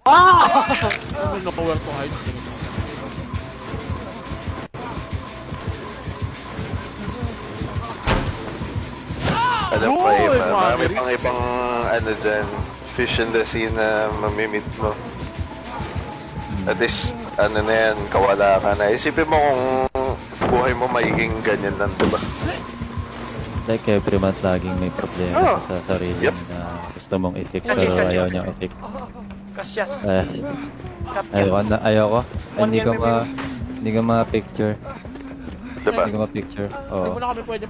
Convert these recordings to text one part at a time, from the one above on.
Ah! Ano naka-where to hide? Alam ko Uy, marami Maverick. pang ibang ano dyan, fish in the sea na mamimit mo. At least, ano na yan, kawala ka na. Isipin mo kung buhay mo magiging ganyan lang, diba? Like every month laging may problema ka sa sarili Yep. na gusto mong i-fix Catches, pero catches. ayaw niyang i-fix. Kasyas. Ayoko. Hindi One ko yan, hindi ko ma-picture. Diba? Hindi ko ma-picture. Hindi Oo. mo na kami pwede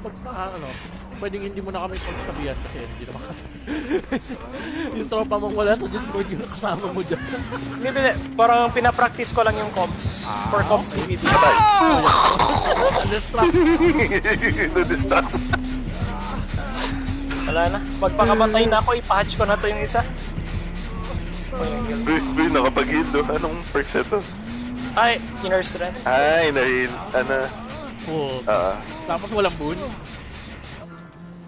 pwedeng hindi mo na kami pagsabihan kasi hindi naman kami. Yung tropa mong wala sa Discord yung kasama mo dyan. Hindi, parang pinapractice ko lang yung comps for competitivity. Distract. Na-distract. Wala na. Pagpakamatay na ako, ipahatch ko na to yung isa. Uy, nakapag-heal. Anong perks ito? Ay, inner strength. Ay, na-heal. Ano? Oo. Tapos walang boon.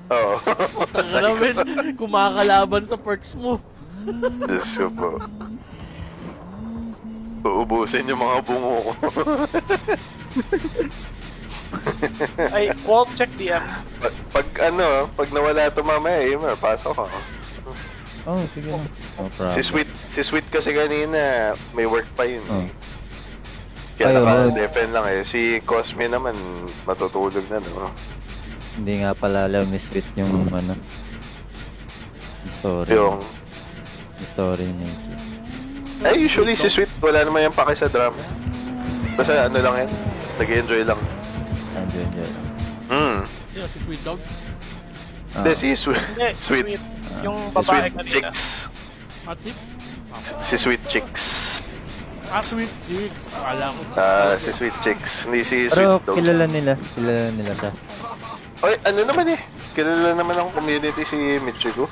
Oo. Tanga namin, kumakalaban sa perks mo. Diyos ko po. Uubusin yung mga bungo ko. Ay, wall check DM. Pag nawala ito mamaya, pasok ako. Oh, sige na. No problem. Si Sweet kasi kanina, may work pa yun. Oh. Kaya Ay, naka-defend lang eh. Si Cosme naman, matutulog na, no? Hindi nga pala alam ni Sweet yung ano. Story. Yung... Yung story ni Nietzsche. Eh, usually si Sweet, wala naman yung pake sa drama. Basta ano lang yan, nag-enjoy lang. Enjoy. Sino, si Sweet Dog? Hindi, si Sweet. Hindi, sweet. Yung Si babae Sweet kanina. Chicks. At Chicks? Si Sweet Chicks. Sweet Chicks. Akala ko. Si Sweet Chicks. Hindi si Pero Sweet Dog. kilala nila siya. Oy, ano naman eh. Kilala naman ang community si Michigo.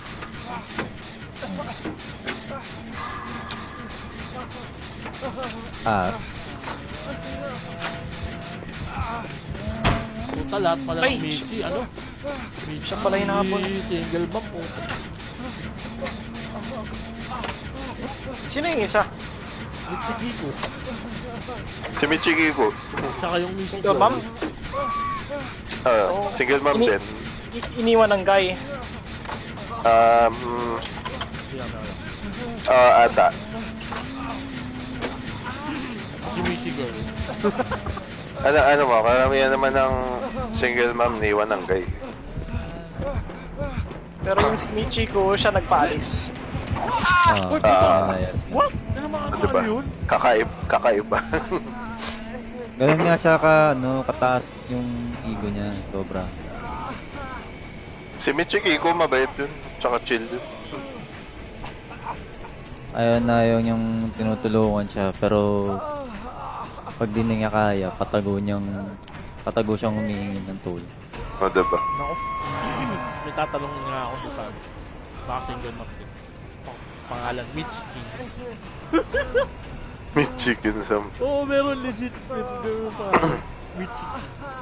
As. Puta, lahat pala ng Ay, Michi. Ano? Michi. Siya pala hinahapon. Single back po. Sino yung isa? Michi Kiko. Si Michigiko. Tsaka yung Michi Single mom? Single mom Ini- din. Iniwan ng guy. Yan, Ata. si Michi Girl. Ano mo, karamihan naman ng single mom niwan ng guy. Pero yung si Michiko, siya nagpaalis. Yes. What? Ano mga Ano ba? yun? Kakaiba. Ganun nga siya kataas yung ego niya, sobra. Si Michigiko, mabait dun. Tsaka chill dun. Ayaw niyang tinutulungan siya, pero pag di na niya kaya, patago siyang humihingi ng tulong. O, diba? Nako. May tatanong nga ako doon sa baka single mom din. Pangalan, Mitch Kings. May chicken sam. Oo, meron legit. Meron pangalan. Mitch Kings.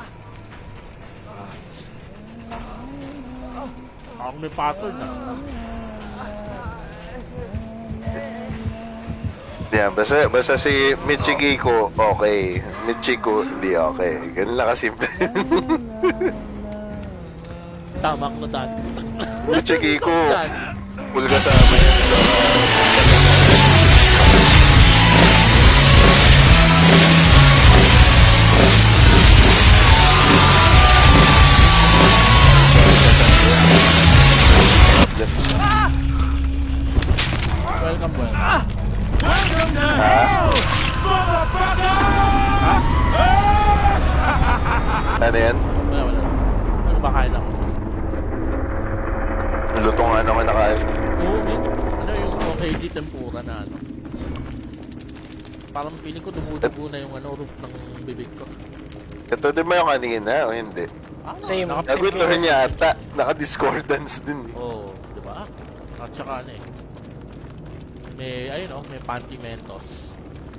Ako may pattern na. Yan, basta si Michigiko, okay. Michiko, hindi okay. Ganun lang kasimple. Tama ko na dati. Michigiko, Yan. full kasama yan. Welcome, well. Ano yan? Wala. Ano ba kain ako? Luto nga naman nakain. Oo, man. Ano yung OKG tempura na ano? Parang feeling ko dumudugo na yung roof ng bibig ko. Ito din ba yung kanina o hindi? Same. Nagutuhin niya ata. Naka-discordance din eh. Oo, di ba? At saka may, may panty mentos.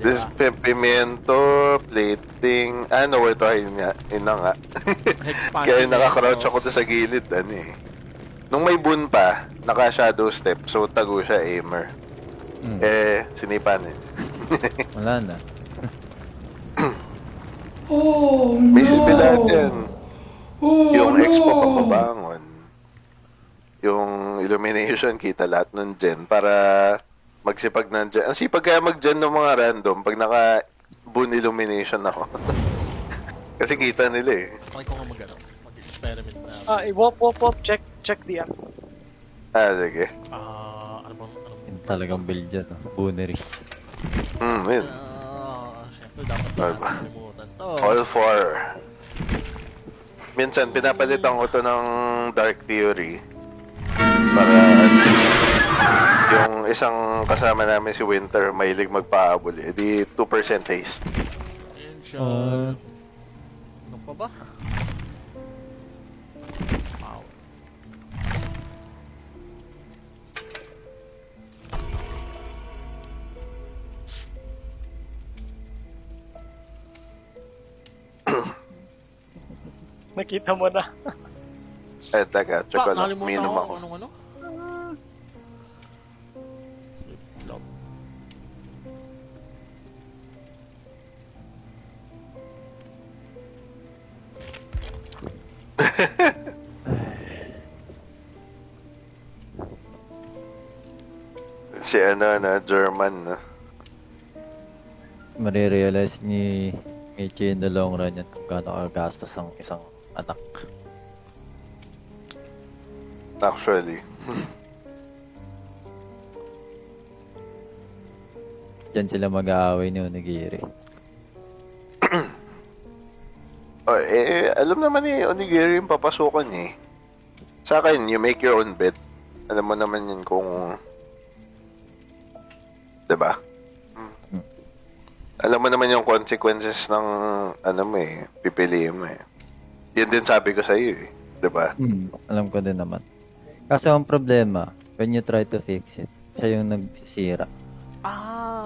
This pimiento, plating, where to hide nga. Yun na nga. Kaya naka-crouch ako doon sa gilid, Nung may boon pa, naka-shadow step, so tago siya aimer. Sinipan eh. Wala na. May silbi lahat yan. Yung expo pagbabangon. Yung illumination, kita lahat nun dyan para magsipag nandyan. Ang sipag kaya mag-dyan ng mga random pag naka-boon illumination ako. Kasi kita nila eh. Try ko nga mag-experiment na. Wop, check the app. Sige. Ano bang, Yun talagang build dyan. Booneries. Yun. Siyempre, dapat Ano na ba? nakalimutan to. All four. Minsan, pinapalitan ko to ng Dark Theory. Para yung isang kasama namin si Winter, mahilig magpahabol. Di 2% haste. Ayun siya. Ano pa ba? Wow. Nakita mo na. Teka, check ko lang. Nakalimutan Minum ko ako. kung anong ano. Flip-flop. Si German, no? Marirealize ni Michi in the long run yan kung gaano kagastos ang isang anak. Actually. Diyan sila mag-aaway ni Onigiri. Alam naman eh, Onigiri yung papasukan eh. Sa akin, you make your own bed. Alam mo naman yun kung... Diba? Alam mo naman yung consequences ng mo eh, pipiliin mo eh. Yun din sabi ko sa iyo eh. Diba? Alam ko din naman. Kasi ang problema, when you try to fix it, siya yung nagsisira.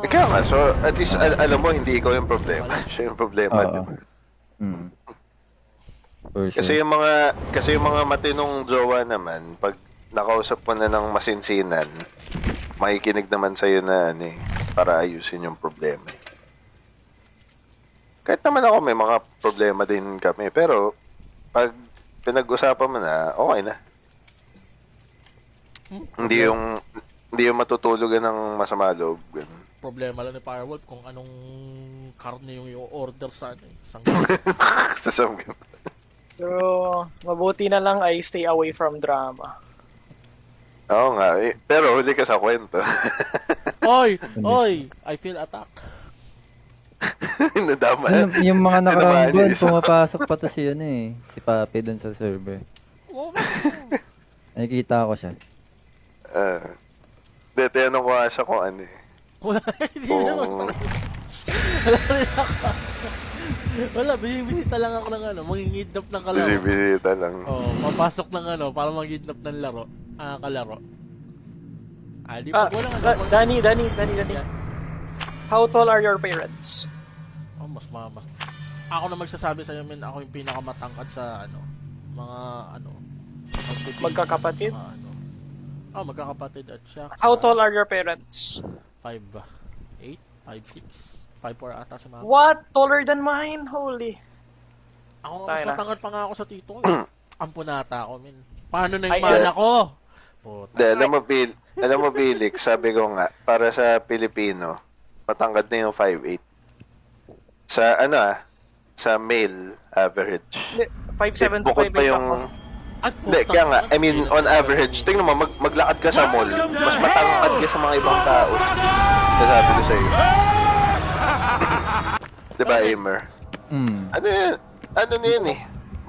Kaya nga, so at least alam mo, hindi ikaw yung problema. Siya yung problema, Oo. diba? For sure. Kasi yung mga matinong jowa naman, pag nakausap mo na ng masinsinan, makikinig naman sa'yo na para ayusin yung problema. Kahit naman ako may mga problema din kami, pero pag pinag-usapan mo na, okay na. Hindi yung matutulugan ng masama loob. Ganun. Problema lang ni Firewolf kung anong karne yung i-order sa isang Sa samgam. So, mabuti na lang ay stay away from drama. Oo nga, pero huli ka sa kwento. Oy! I feel attack. Nadama. Yung mga nakaraang Tinamaan buwan, yung isa. pumapasok pa to si si Papi dun sa server. Nakikita ko siya. Tinanong ko nga siya kung Wala, hindi Kung... naman. Wala, bisita lang ako ng mangingidnap ng kalaro. Bisita lang. Papasok ng para mangingidnap ng laro. Kalaro. Di pa wala nga. Danny. How tall are your parents? Mas. Ako na magsasabi sa'yo, men, ako yung pinakamatangkad sa mga Magkakapatid? Magkakapatid at siya. How tall are your parents? 5'8", 5'6", 5'4" ata si mama. What? Taller than mine? Holy. Ako, Tayo mas na. matangkad pa nga ako sa tito ko. Ampunata ako, men. Paano na Ay, yung mana ko? Puta. Alam mo, Felix, sabi ko nga, para sa Pilipino, matangkad na yung 5'8". Sa male average. 5'7" to Bukod 5'8" pa yung... ako. Hindi, kaya nga, I mean, on average, tingnan mo, maglakad ka sa mall, mas matangkad ka sa mga ibang tao. Sabi ko sa'yo. Diba, Aimer? Ano na yun eh?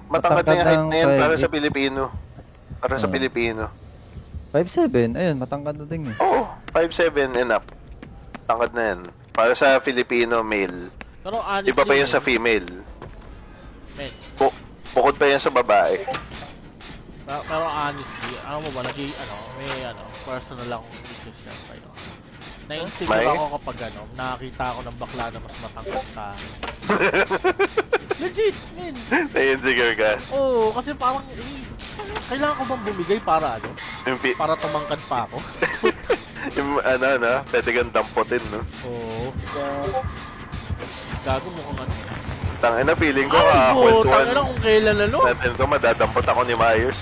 Matangkad na yung height na yan para sa Pilipino. Para sa Pilipino. 5'7", ayun, matangkad na din eh. Oo, 5'7" and up. Tangkad na yan. Para sa Filipino male. Pero honestly, Iba pa yun sa female. men, Bukod pa yan sa babae. pero honestly, mo ba, may personal akong issues yan sa'yo. Na-insecure May? ako kapag nakakita ako ng bakla na mas matangkad sa akin. Legit, men. Na-insecure ka. Oo, kasi parang, kailangan ko bang bumigay para Yung para tumangkad pa ako? Yung pwede kang damputin, no? Oo. Yeah. Gago mukhang ano. Tangina, feeling ko, Ay, kwentuhan tangina kung kailan ano. natin to, madadampot ako ni Myers.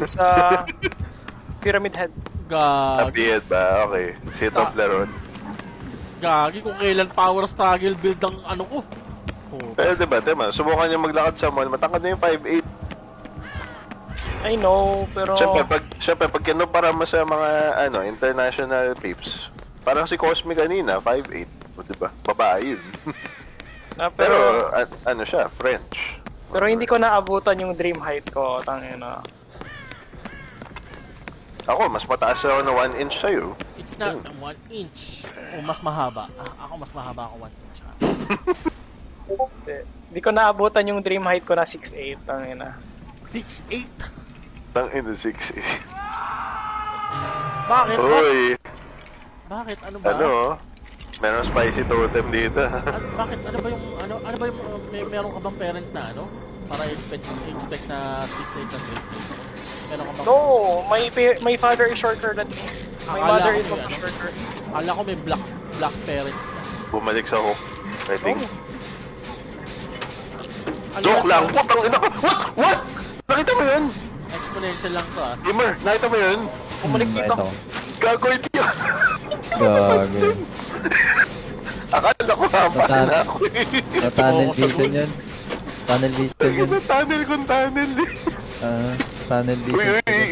Sa Pyramid Head. Gagi. Appeared ba? Okay. Sit of Laron. Gagi kung kailan power struggle build ang ano ko. Oh. Pero diba, subukan niya maglakad sa mall, matangkad na yung 5'8". I know, pero... Siyempre, pag kinumpara mo sa mga, international peeps, parang si Cosme kanina, 5'8". O diba? Babae yun. Pero, ano siya, French. Pero hindi ko naabutan yung dream height ko, tangina. Ako, mas mataas ako na 1 inch sa'yo. It's not 1 inch. O mas mahaba. Ako mas mahaba ako 1 inch. Hindi ko naabutan yung dream height ko na 6'8", tangina. 6'8"? Tangina, 6'8". Bakit? Uy, Bakit? Ano ba? ano? Meron spicy totem dito. Bakit? Ano ba yung meron ka bang parent na ano? Para expect na 6'8" na grade? Meron ka bang... No, my father is shorter than me. My Akala mother ko is may also shorter. Akala ko may black parents na. Bumalik sa hook. I think. Ano Joke yan? lang! Putang ina ko! What? Nakita mo yun? Exponential lang to ah. Gamer, nakita mo yun? Bumalik dito. Ito. Gago, hindi yun. Gago. Akala ko hampasin na ako eh. Sa tunnel vision yun. Tunnel vision yun. Tunnel kung tunnel eh. Tunnel Uy, vision. uy!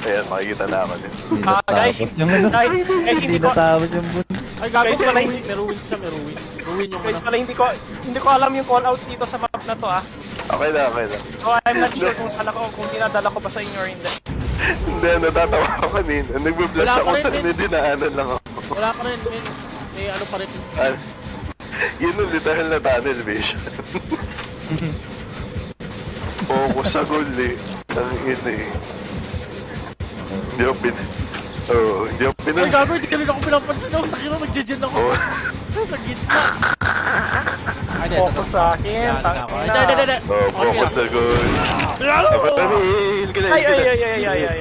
Ayan, makikita na ako din. Hindi Guys, natapos yung ano. guys, Hindi hindi ko... natapos yung bun. Ay gago, Guys, wala may ruin siya, may ruin. Ruin yung Guys, ano. pala hindi ko alam yung callouts dito sa map na to ah. Okay lang, okay lang. So I'm not sure kung saan ako, kung dinadala ko ba sa inyo or hindi. Hindi, natatawa ako kanina. Nagbe-bless Wala ako, pa rin, hindi dinaanan lang ako. Wala pa rin, men. May ano pa rin. Yun yung literal na tunnel vision. Focus sa goal eh. Ang ina eh. Hindi ako hindi ako Ay gago, hindi ka rin ako pinapansin ako. Sa kino, nagjejen ako. Oh. Sa gitna. Ay, hindi, Focus sa akin, Yan, tangina. ako. Hindi. Oh, focus sa goal. Heal ka na, Ay, heal ka ay, na. ay, ay, ay, ay.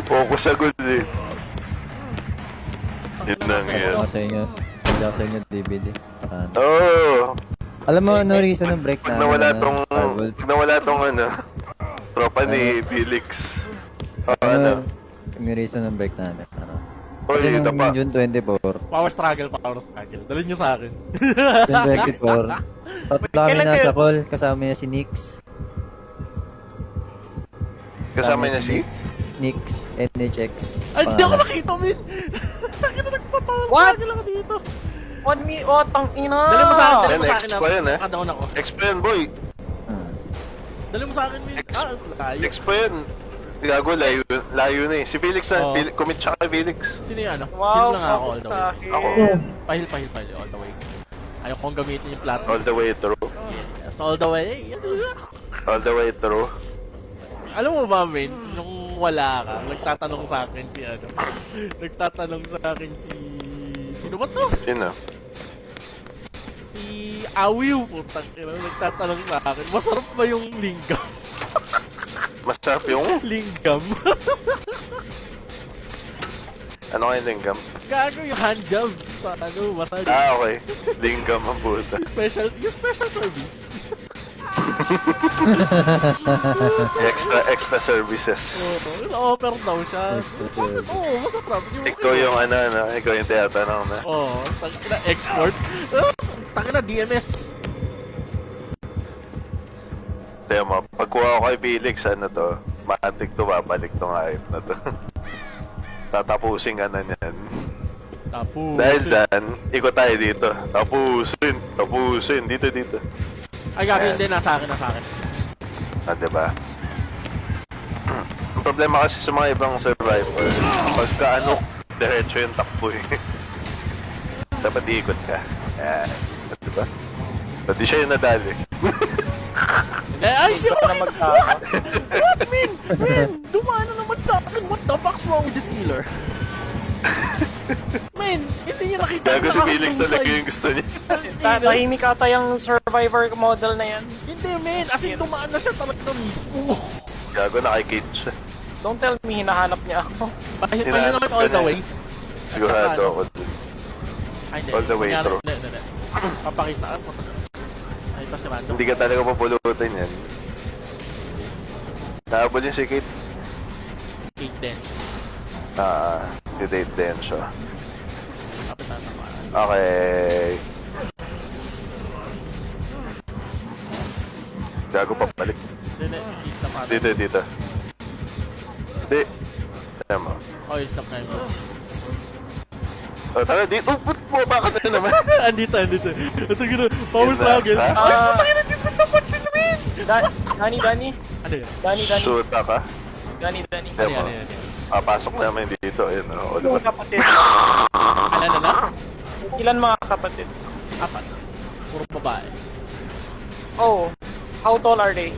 Focus sa goal eh. Yun lang yan. Ako sa inyo. Send ako sa inyo DVD. Oh, Alam mo ano reason ng break pag na nawala tong tropa ni Felix. Ano? Yung reason ng break namin. Uy, Kasi nung tapa. June 24, Power struggle. Dalhin niyo sa akin. June 24, tatlo kami Kailan nasa kayo- call, kasama niya si Nix. Kasama niya si? Nix, NHX. Ay, hindi ako pangalan. nakita, men. Takina, nagpa-power What? struggle ako dito. What me? Oh, tangina. Dalhin mo sa akin, Yan, exp pa yan, eh. Nakadown ako. Explain, boy. Ah. Dalhin mo sa akin, men. Layo. Explain. Gago, layo na eh. Si Felix na, Oo. commit siya kay Felix. Sino yung ano? Wow, Heal lang ako all focus the sa way. akin. Ako. Pahil, all the way. Ayaw kong gamitin yung platform. All the way through. Yes, all the way. All the way through. Alam mo ba, men, nung wala ka, nagtatanong sa akin si ano, nagtatanong sa akin si... Sino ba to? Sino? Si Awiw, putang ina, nagtatanong sa akin, masarap ba yung lingam? Masarap yung? Lingam? Ano kayo lingam? Gago yung hand job sa ano, massage. Okay. Lingam ang puta. Yung special service. Extra services. Oo, offer daw siya. Extra Bakit? service. Oo, masarap. Ikaw yung ikaw yung tinatanong na. Oo, tangina, export. Tangina, DMS. Kaya mo, pagkuha ko kay Felix, maantik to, babalik tong hype na to. Tatapusin ka na niyan. Tapos. Dahil dyan, ikot tayo dito. Tapusin, dito. Ay, gago, hindi, nasa akin. Diba? Ang problema kasi sa mga ibang survivor, pagka diretso yung takbo eh. Dapat ikot ka. Yan. Diba? Pwede siya yung nadali. Ay, hindi ko Na magkaka. What, man? Man, dumaan na naman sa akin. What the fuck's wrong with this killer? Man, hindi niya nakita. Gago si Felix nakakatong talaga side. yung gusto niya. Tahimik ata yung survivor model na yan. Hindi, man. As in, dumaan na siya talaga mismo. Gago, nakikid siya. Don't tell me hinahanap niya ako. Paano Hinahanap naman ka all the na. way? Sigurado ako. Ay, hindi. All the way Kunyari, through. Hindi. Papakita ko. Ay, ito si Rando. Hindi ka talaga papulutin yan. Nahabol yung si Kate. Kate din. Si Date din siya. Kapit na naman. Okay. Gago pa balik. Hindi. Is na pa. Dito. Hindi. Tama. Oh, is na pa. Oh, tara dito. Oh, bumaba ka na naman. Andito. Ito gano'n. Power Yun na. struggle. Ha? Dani. Ano yun? Dani. Shoota ka. Dani. Tama. Pasok namin dito. Ayun, oh. Ilang Diba? kapatid? Ano na? Ilan mga kapatid? Apat. Puro babae. Oh, how tall are they?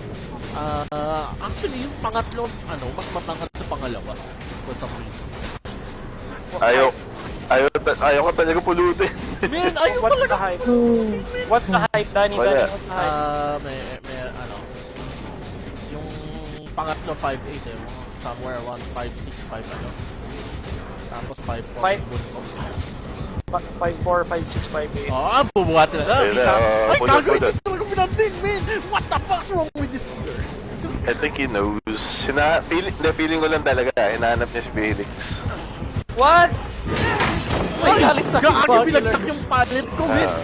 Actually, yung pangatlo, mas matangkad sa pangalawa. For some reason. Ayaw ka talaga pulutin. Man, ayaw What's talaga. the height? What's the height, Dani? Wala. What's the height? May, yung pangatlo 5'8" eh. Somewhere around 5'6", 5 ano. Tapos 5'4" Five- yung bunso. 5'4", 5'6", 5'8". Bubuhat na. Ayun na, Ay, pulot, gago, pulot. hindi talaga pinansin, man. What the fuck's wrong with this girl? I think he knows. Feeling ko lang talaga. Hinahanap niya si Felix. What? May galit sa akin, Gago, Bucket binagsak Lord. yung padlet ko, man. Ah,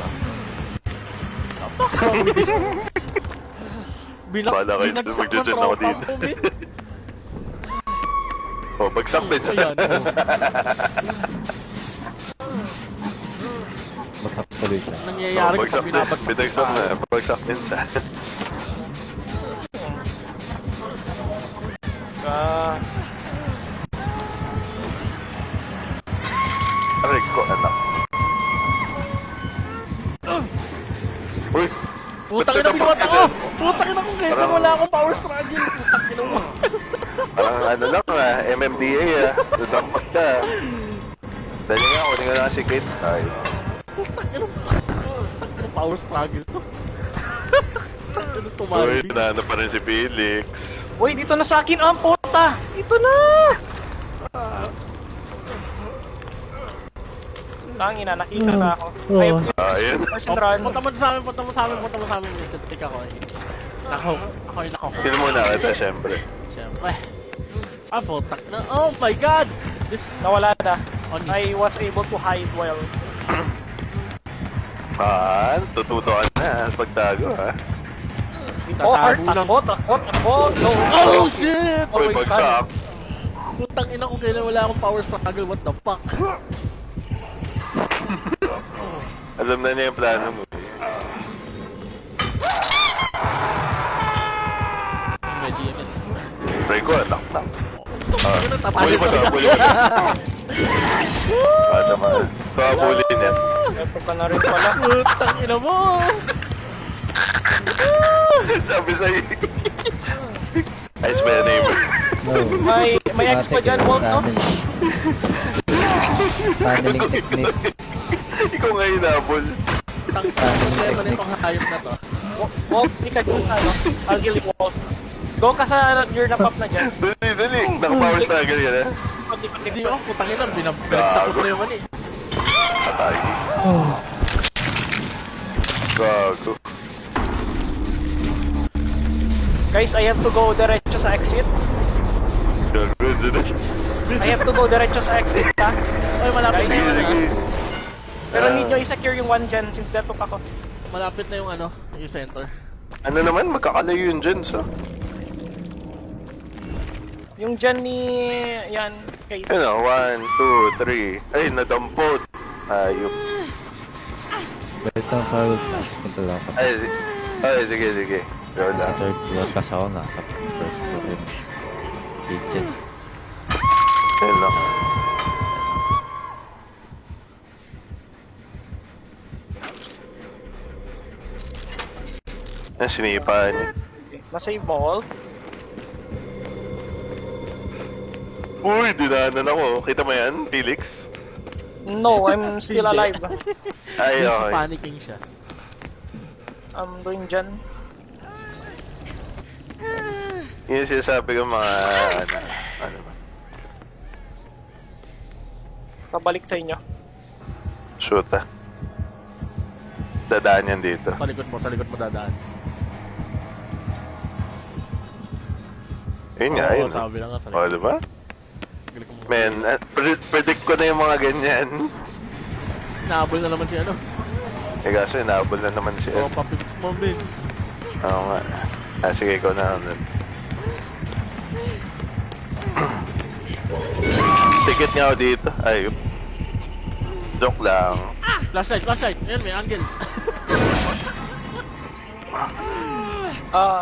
Fuck's wrong with this? Bahala kayo, Binagsak magdadyan ng ako tropa dito. mo, man. oh, bagsak din siya. Ayan. Bagsak tuloy siya. Nangyayari bagsak kapag din. binabagsak Binagsak na. Bagsak din siya. Ah, Aray ko, anak. Uy! Putang ina, binuhat ako! Putang ina kung kaya wala akong power struggle. Putang ina mo. Parang ano lang MMDA Dudakpat ka. Dali nga, kunin nga lang si Kate. Ay. Putang ina. Power struggle to. Ano Uy, tumali? naano pa rin si Felix. Uy, dito na sa akin ang puta! Dito na! Tangina, nakita na ako. I have Ayun. person run. Punta mo sa amin. Tika ko. Ako yung nako. Sino muna kita, syempre. Siyempre. Putak na. Oh my god! This... Nawala na. Oni. I was able to hide well. Tututo ka na. Pagtago, ha? Oh, Art, Tatago lang. takbo. No. Oh shit! Uy, Always bagsak. Putang ina kung kailan wala akong power struggle. What the fuck? Alam na niya yung plano mo. Medyo Pray ko, anak na. Tatalo Huli mo to, huli mo to. Tama. Kabulin yan. Ito ka na rin pala. Putang ina mo! Sabi sa'yo. Ice by your neighbor. No. May ex pa dyan, Walt, no? Tunneling technique. Ikaw nga hinabol. Tang problema nitong hayop na to. Walt, di ka dyan, ano? I'll kill you, Walt. Go ka sa your napap na dyan. Dali. Naka-power struggle yan, ha? Hindi ako, putang ina, binabagsak ko na yung mali. Patay. Gago. Guys, I have to go diretso sa exit. Gago, dyan na. I have to go diretso sa exit, ha? Ay, malapit na Guys, yung Sige. Pero need nyo i-secure yung one gen since detok ako. Malapit na yung yung center. Ano naman, magkakalayo yun dyan, so. Yung gen ni... Yan, kay... Ano, 1, 2, 3. Ay, nadampot. Ayop. Wait lang, Carl. Punta lang ako. Sige. Go Sa lang. third floor kasi ako nasa first floor yun. Kitchen. Ayun lang. Sinipa niya. Nasa vault. Uy, dinanan ako. Kita mo yan, Felix? No, I'm still Hindi. alive. Ay, Yes, okay. panicking siya. I'm doing gen. Yun yung sinasabi ko mga, ano, Ano ba? Pabalik sa inyo. Shoot ah. Dadaan yan dito. Sa likod mo dadaan. Yun nga, Oo, yun. sabi lang nga sa O, likod. diba? Galing mo. Men, predict ko na yung mga ganyan. Nahabol na naman si ano. Eh kaso, inaabol na naman si Oo, papips mo, Ben. Oo nga. Sige, ikaw na. Ticket nga ako dito. Ay, joke lang. Flashlight. Ayan, may angle.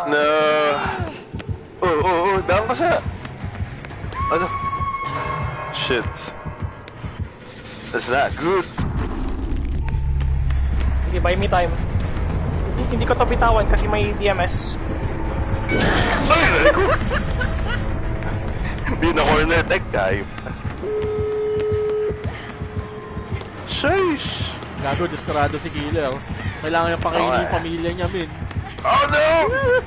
No. Daan ka sa... Ano? Shit. That's not good. Sige, buy me time. Hindi ko to bitawan kasi may DMS. Ay, nalako. Hindi na corner tech, kayo. Sheesh. Gago, desperado si Killer. Kailangan niya pakainin Okay. yung pamilya niya, men. Oh no!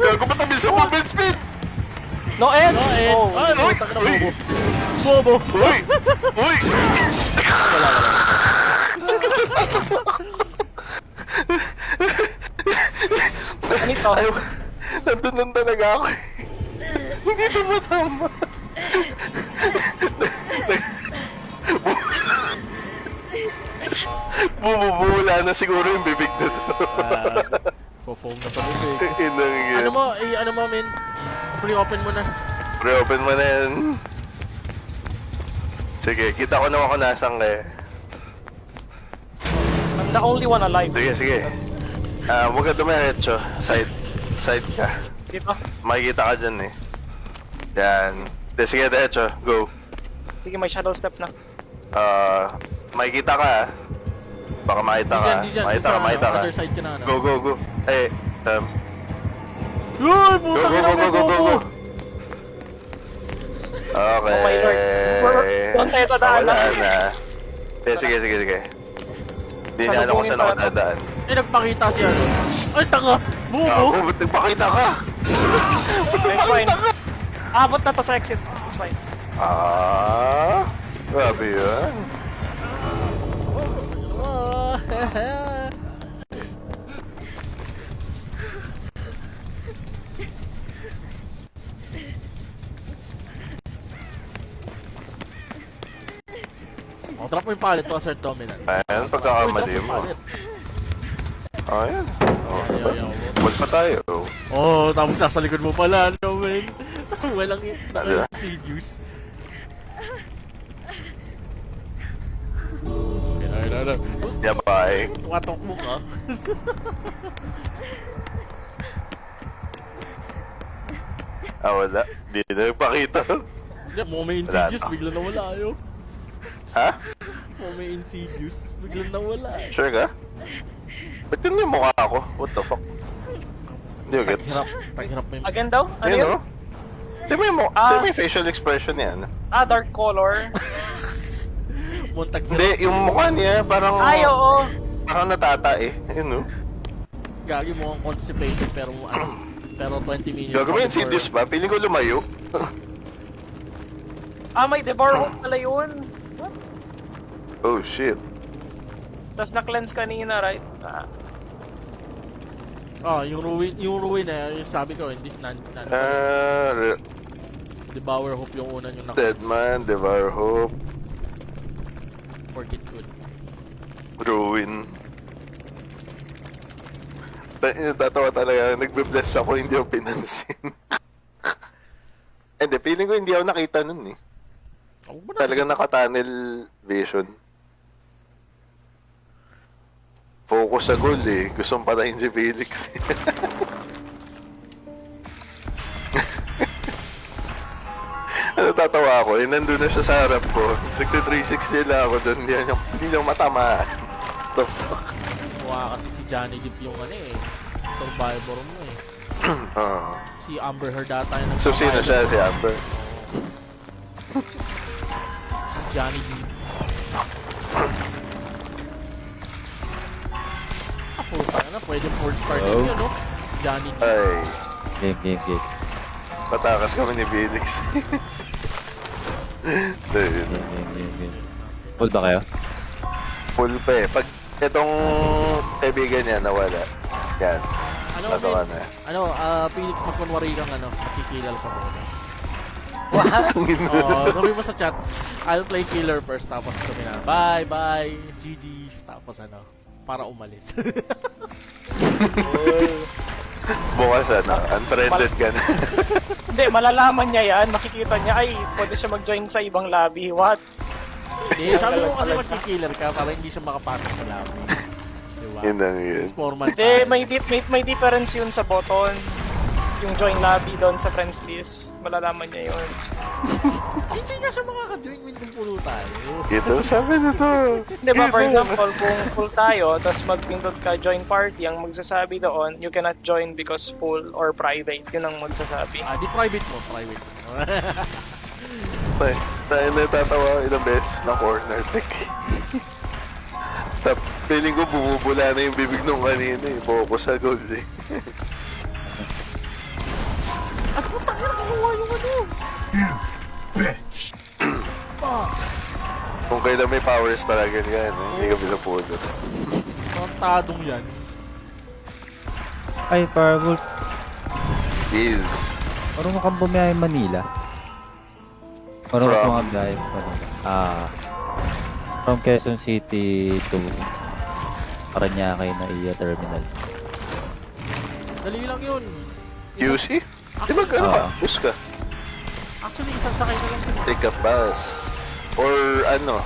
Gago ba tabi sa movement speed? No end! No, eh. Oh. Ay, Uy! putang na, bobo. Uy! Uy! Wala. Ano ito? Ay, nandun talaga ako. Hindi tumatama. Bumubula na siguro yung bibig na to. Po-foam na pa rin, eh. Inang yun. Ano mo, men? Pre-open mo na. Pre-open mo na yan. Sige, kita ko naman kung nasan ka eh. I'm the only one alive. Sige. Huwag ka dumiretso. Side ka. Dito. Makikita ka dyan eh. Yan. Sige, diretso. Go. Sige, may shadow step na. Makikita ka ah. Baka makita ka. Di dyan. Makita ka. Other side ka na, ano? Go. Eh, Uy, go, putang ina, may bobo. Okay. Oh my Lord. Doon tayo dadaan Wala na. na. Sige. Hindi na alam kung saan ako dadaan. Eh, nagpakita si ano. Ay, tanga! Bobo! Ba't nagpakita ka? It's fine. Abot na to sa exit. It's fine. Grabe yan. Oh, drop mo yung palit to, assert dominance. Ayan, pagkakamali mo. Ayan. Ayaw. Bal pa tayo. Oh, tapos nasa likod mo pala, no, men. Walang Ano? insidious. Okay. Yeah, bye. Tumatok mo ka. Wala. Di na nagpakita. Hindi, mo may Wala insidious, na. bigla nawala yun. Ha? Mo may insidious, bigla nawala. Sure ka? Ba't yun yung mukha ko? What the fuck? Hindi ko gets. Taghirap mo yung... Again daw? Ano Yun yun? o. Di ba yung di ba yung facial expression niya? Dark color. Muntag Hindi, yung mukha niya parang... Ay, oo. Parang natata eh. Yun o. Gagi mo ang constipated pero ano, pero 20 minutes. Gagawin yung insidious ba? Piling ko lumayo. May devour hook pala yun. Oh shit. Tapos na-cleanse kanina, right? yung ruin na yung sabi ko, hindi Devour Hope yung una yung Dead Man, Devour Hope, Forget Good. Ruin. Natatawa talaga. Nagbe-bless ako, hindi ako pinansin. Hindi, feeling ko hindi ako nakita nun eh. Ako ba na? Talagang naka-tunnel vision. Focus sa goal eh. Gusto mong patayin si Felix. Natatawa ako eh. Nandun na siya sa harap ko. Nagka-360 lang ako doon. Hindi niya matamaan. The fuck? Mukha kasi si Johnny Depp yung ano eh. Survivor mo eh. Si Amber Heard data yung So sino siya? Si Amber? Si Johnny Depp. Puta na, pwede 4 star din yun, no? Johnny Depp. Ay. Game. Patakas kami ni Felix. Game. Full ba kayo? Full pa eh. Pag itong kaibigan niya nawala, yan. Ano, Natawa men? na. Ano, Felix, magkunwari kang ano, makikilal ka mo. What? Sabi mo sa chat, I'll play killer first, tapos sabi na, bye, GG's, tapos ano, para umalis. Bukas unfriended ka na. Hindi, malalaman niya yan. Makikita niya, ay, pwede siya mag-join sa ibang lobby. What? Hindi, sabi mo kasi magkikiller ka para hindi siya makapasok sa lobby. Diba? Yun lang yun. Formal Hindi, may difference yun sa button. Yung join lobby doon sa friends list. Malalaman niya yun. Hindi nga siya makaka-join min kung pulo tayo. Ito, sabi na to. Di ba, for example, kung full tayo, tapos magpindot ka join party, ang magsasabi doon, you cannot join because full or private. Yun ang magsasabi. Di private mo. Tayo na tatawa ilang beses na corner deck. Feeling ko bumubula na yung bibig nung kanina eh. Boko sa goal eh. At putang ina, kinuha yung ano. Kung kailan may powers talaga niya, hindi ka pinapulot. Tantadong yan. Ay, Powerwolf. Is. Marunong kang bumiyahe Manila. Marunong From? ka mga biyahe. From Quezon City to Paranaque na iya terminal. Dali lang yun. QC? Di ba gano'n ka? Bus ka? Actually, isang sakay na lang yun. Take a bus. Or ano?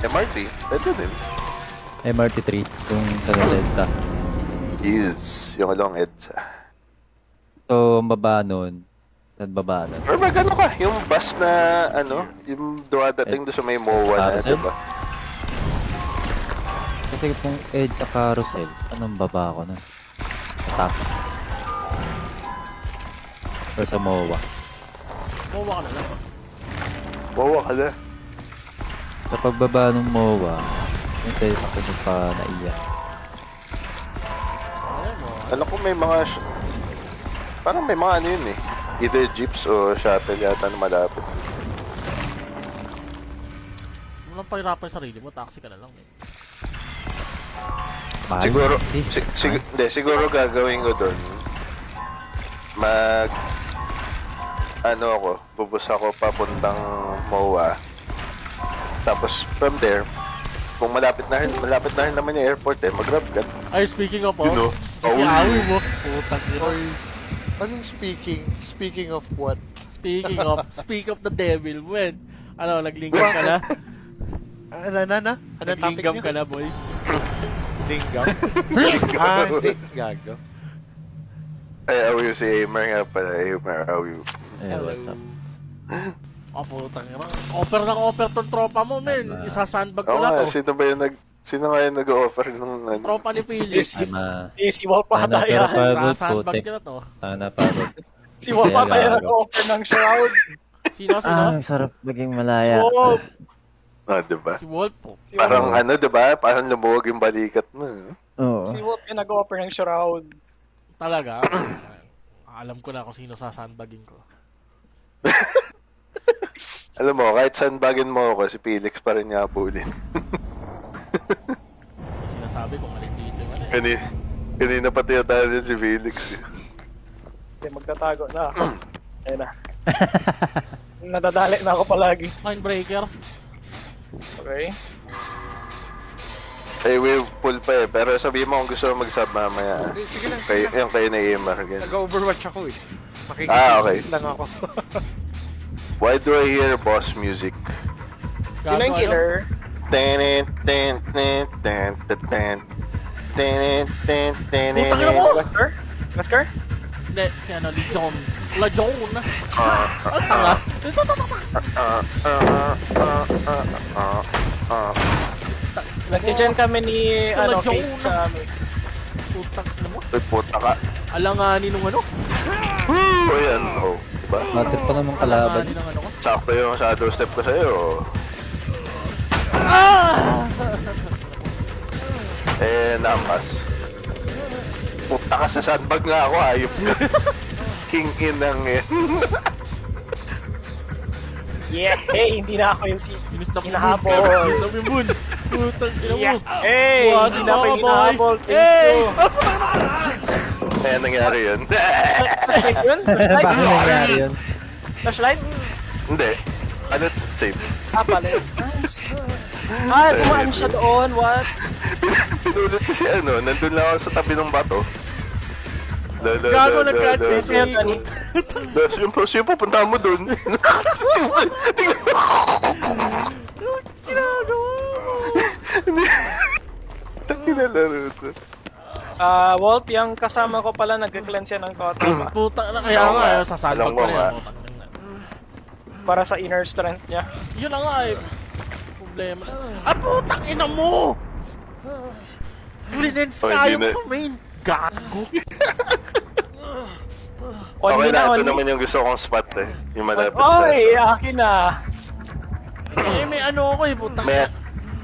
MRT? Pwede din. MRT3, yung sa Delta. Is. Yung along EDSA. So, ang baba nun. Saan baba nun? Or mag ano ka? Yung bus na ano? Yung dumadating doon sa may MOA na, Carousel? di ba? Kasi kung edge sa carousel, anong baba ko nun? Sa top. Or sa MOA. Mawa ka na lang. MOA ka na. Sa pagbaba ng MOA, yung telephone pa naiyak. Alam mo, Alam ko may mga... Parang may mga ano yun eh. Either jeeps o shuttle yata na malapit. mo lang pahirapan sa sarili mo, taxi ka na lang. Mahal Siguro, kasi. hindi, siguro gagawin ko doon. Ano ako, bubus ako papuntang MOA. Tapos from there, kung malapit na rin naman yung airport eh, mag-grab ka. Ay, speaking of, You know, si Awi mo, putang ina. Anong speaking? Speaking of what? Speak of the devil, when? Ano, naglinggam ka na? Ano topic Naglinggam niyo? ka na, boy? Linggam? Hindi. Gago. Ay, Awi si Aimer nga pala. Aimer, Awi. Eh, what's up? Oh, putang ina. Offer tong tropa mo, men. Isasandbag ko Oo na nga, to. sino nga yung nag-offer ng ano? Tropa ni Felix. Si Wal pa Ano, ata pero yan. Powerwolf, Isasandbag putik. ko na to. Tanga na, Powerwolf. Si Wal pa ata yan Kaya nag-offer ng shroud. Sino? Ang sarap maging malaya. Wolf. Ah, diba? Si Wolf po. Si Parang Wolf. ano, diba? Parang lumuwag yung balikat mo. Oo. Si Wolf yung nag-offer ng shroud. Talaga? Alam ko na kung sino sasandbagin ko. Alam mo, kahit sandbagin mo ako, si Felix pa rin niya abulin. Sinasabi ko, malipito yung ano eh. Kanina pati yung tayo din si Felix. Okay, magtatago na. Ayun na. Nadadali na ako palagi. Mindbreaker. Okay. Ay, we full pa eh. Pero sabihin mo kung gusto mo mag-sub mamaya. Sige lang, Kay, sige lang. yung kayo na Imar. ganun. Nag-overwatch ako eh. Okay. Makikita lang ako. Why do I hear boss music? Yun na yung killer. Ten, ten, ten, ten, ten, ten. Ten, ten, ten, Putang ina mo! Lasker? Lasker? Hindi, si ano, Legion. Legion! Ang tanga! Ito, Nag-gen kami ni Sa ano, Lajon. Kate sa amin. Putang ina mo. Uy, puta ka. Alanganin nung ano? O yan, oh. Diba? Bakit pa naman kalaban? Alanganin ng ano ko? Sakto yung shadow step ko sa'yo. Ah! Namas. Puta ka sa sandbag nga ako, ayop ka. King in ang yan. Yeah, hey, hindi na ako yung si... Inis na Hinahabol. Inis na Pimbun. Putang ina mo. Yeah, hey, Buhat hindi na ako mga yung hinahabol. boy. Thank Hey! you. Kaya nangyari yun. Flashlight yun? Bakit nangyari yun? Flashlight? Hindi. Ano? Save. Palit. Nice. Dumaan siya doon. What? Pinulot kasi ano, nandun lang ako sa tabi ng bato. Gago nag-catch Kaya tani. Siyempre, pupunta mo dun. Tingnan mo. Ginagawa mo. Tangina laro to. Walt, yung kasama ko pala nag-cleanse yan ng Kota Puta na kaya Oo nga. nga. Sa sandbag Alam ko pa rin. nga. para sa inner strength niya. Yun na nga eh. Problema na. Putang ina mo! Cleanse Oh, ka hindi yung na- sa main. Gago. Okay na, ito on naman yung gusto kong spot eh. Yung malapit Oy, sa... akin na. May ano ako eh. Putang May-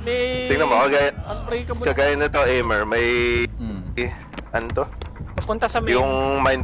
may... Tingnan mo, Unbreakable. kagaya na to, Aimer, may... Hmm. Ano to? Punta sa main. Yung mind